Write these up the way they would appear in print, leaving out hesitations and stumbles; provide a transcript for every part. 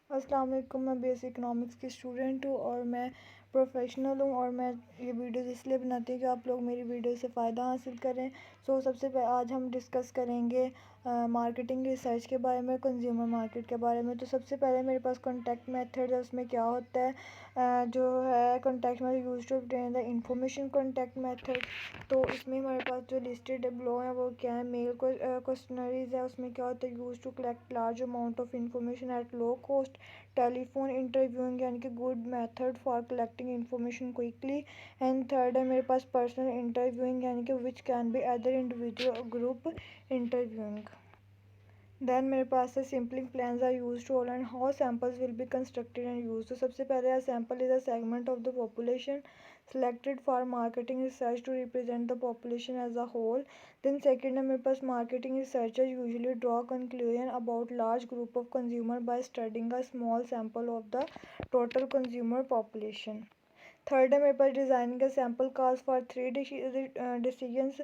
अस्सलाम वालेकुम। मैं बीएससी इकोनॉमिक्स की स्टूडेंट हूँ और मैं प्रोफेशनल हूँ और मैं ये वीडियोस इसलिए बनाती हूँ कि आप लोग मेरी वीडियो से फ़ायदा हासिल करें। सबसे पहले आज हम डिस्कस करेंगे मार्केटिंग रिसर्च के बारे में, कंज्यूमर मार्केट के बारे में। तो सबसे पहले मेरे पास कॉन्टैक्ट मेथड है, उसमें क्या होता है जो है contact method used to obtain the information contact method. तो इसमें हमारे पास जो लिस्टेड बिलो है वो क्या है, मेल क्वेश्चनरीज है। उसमें क्या होता है, used to collect large amount of information at low cost. Telephone interviewing यानी कि good method for collecting information quickly. And third है मेरे पास पर्सनल इंटरव्यूइंग यानी कि which can be other individual group interviewing. Then मेरे पास है sampling plans are used to all and how samples will be constructed and used. तो सबसे पहले है sample is a segment of the population selected for marketing research to represent the population as a whole. Then second है मेरे पास marketing researcher usually draw conclusion about large group of consumer by studying a small sample of the total consumer population. Third है मेरे पास designing का sample cast for three decisions.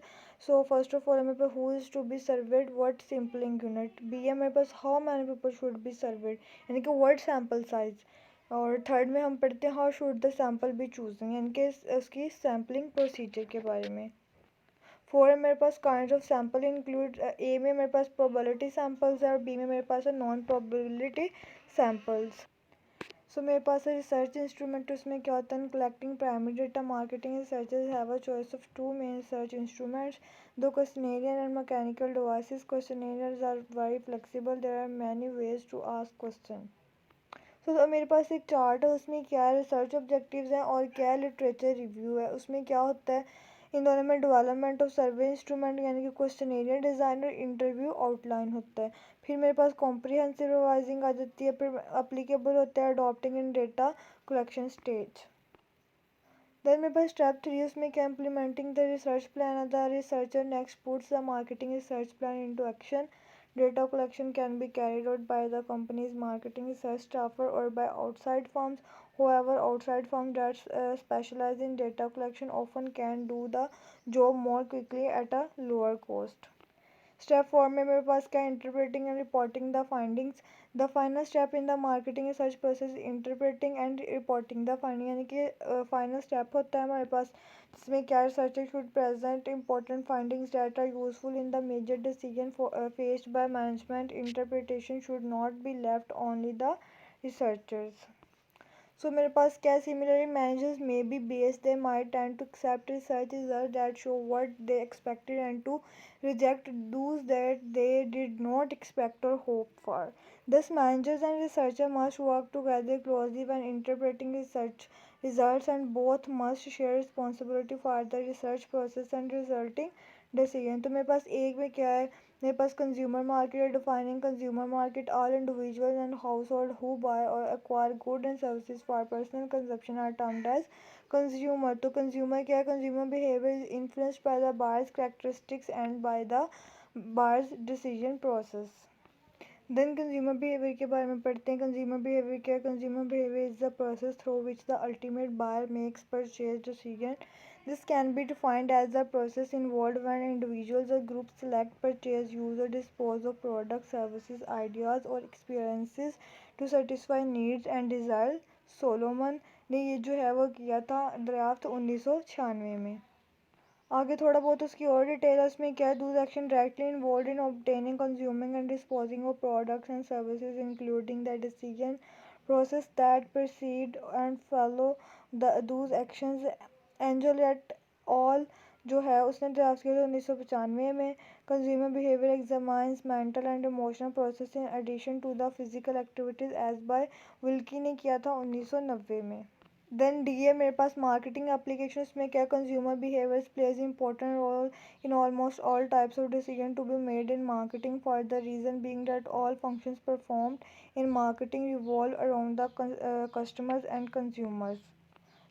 So first of all मेरे पास who is to be surveyed, what sampling unit. B है मेरे पास how many people should be surveyed यानी कि व्हाट सैम्पल साइज। और थर्ड में हम पढ़ते हैं how should the sample be choosing यानी कि उसकी सैम्पलिंग प्रोसीजर के बारे में। फोर है मेरे पास काइंड ऑफ सैम्पल इंक्लूड, ए में मेरे पास प्रोबेबिलिटी सैम्पल्स है और बी में मेरे पास है नॉन प्रोबेबिलिटी सैम्पल्स। मेरे पास है रिसर्च इंस्ट्रूमेंट। उसमें क्या होता है, collecting primary data. Marketing researchers have a choice of two main research instruments, दो questionnaire and mechanical devices. Questionnaires are very flexible, there are many ways to ask question. मेरे पास एक चार्ट है, उसमें क्या है रिसर्च ऑब्जेक्टिव्स हैं और क्या है लिटरेचर रिव्यू है। उसमें क्या होता है, इन दोनों में डेवलपमेंट ऑफ सर्वे इंस्ट्रूमेंट यानी कि क्वेश्चनेरियर डिज़ाइन और इंटरव्यू आउटलाइन होता है। फिर मेरे पास कॉम्प्रिहेंसिव रिवाइजिंग आ जाती है। फिर अप्लीकेबल होता है अडॉप्टिंग इन डेटा कलेक्शन स्टेज। देन मेरे पास स्टेप थ्री, उसमें क्या implementing the research plan. The researcher next puts the marketing research plan into action. Data collection can be carried out by the company's marketing research staffer or by outside firms. However, outside firms that specialize in data collection often can do the job more quickly at a lower cost. Step four में मेरे पास क्या, interpreting and reporting the findings. The final step in the marketing research process interpreting and reporting the finding यानी कि final step होता है हमारे पास, जिसमें क्या researcher should present important findings that are useful in the major decision faced by management. Interpretation should not be left only the researchers. मेरे पास क्या, similarly managers may be biased. They might tend to accept research results that show what they expected and to reject those that they did not expect or hope for. Thus, managers and researchers must work together closely when interpreting research results, and both must share responsibility for the research process and resulting decision. तो मेरे पास एक में क्या है, मेरे पास consumer market है। Defining consumer market, all individual and household who buy or acquire good and services for personal consumption are termed as consumer. तो कंज्यूमर क्या है, consumer behaviour is influenced by the buyers characteristics and by the buyers decision process. Then consumer behaviour के बारे में पढ़ते हैं। Consumer behaviour क्या है, consumer behaviour is the process through which the ultimate buyer makes purchase decision. This can be defined as the process involved when individuals or groups select, purchase, use or dispose of products, services, ideas or experiences to satisfy needs and desires. Solomon ने ये जो है वो किया था दरियाफ्त 1996 में। आगे थोड़ा बहुत उसकी और डिटेल है। उसमें क्या है, those action directly involve in obtaining, consuming and disposing of products and services including the decision process that precede and follow those actions. Engel et al जो है उसने ड्राफ्ट किया था 1995 में। Consumer behaviour examines mental and emotional process in addition to the physical activities as by Wilkie ने किया था 1990 में। देन डी है मेरे पास मार्केटिंग एप्लीकेशन। में क्या, consumer behaviours plays important role in almost all types of decision to be made in marketing for the reason being that all functions performed in marketing revolve around the customers and consumers.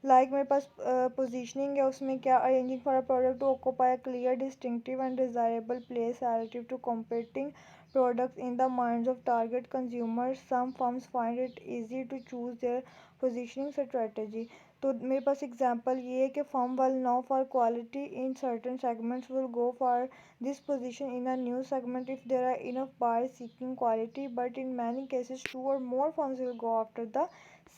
Like मेरे पास positioning है। उसमें क्या, arranging for a product to occupy a clear distinctive and desirable place relative to competing products in the minds of target consumers. Some firms find it easy to choose their positioning strategy. तो मेरे पास example ये है कि firm will know for quality in certain segments will go for this position in a new segment if there are enough buyers seeking quality, but in many cases two or more firms will go after the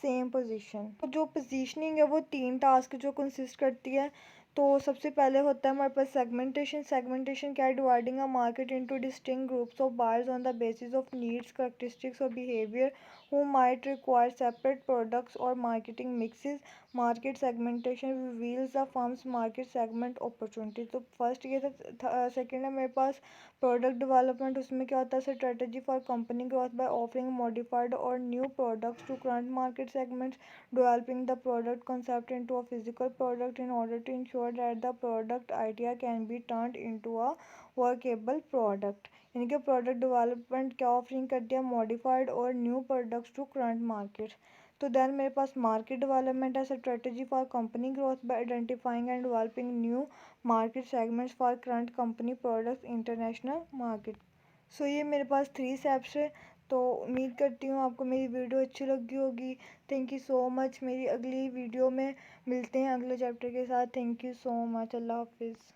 same position. तो जो positioning है वो 3 task जो consist करती है। तो सबसे पहले होता है हमारे पास सेगमेंटेशन। सेगमेंटेशन क्या है? Dividing a market into distinct groups of buyers on the basis of needs, characteristics और behaviour who might require separate products or marketing mixes. Market segmentation reveals the firm's market segment opportunity। तो first ये था। Second है मेरे पास product development. उसमें क्या होता है? Strategy for company growth by offering modified or new products to current market segments, developing the product concept into a physical product in order to ensure that the product idea can be turned into a workable product। यानी कि product development क्या offering करती है? Modified or new products to current market. तो then मेरे पास market development है। Strategy for company growth by identifying and developing new market segments for current company products international market. So ये मेरे पास 3 steps है। तो उम्मीद करती हूँ आपको मेरी वीडियो अच्छी लगी होगी। Thank you so much. मेरी अगली वीडियो में मिलते हैं अगले चैप्टर के साथ। Thank you so much. अल्लाह हाफिज़।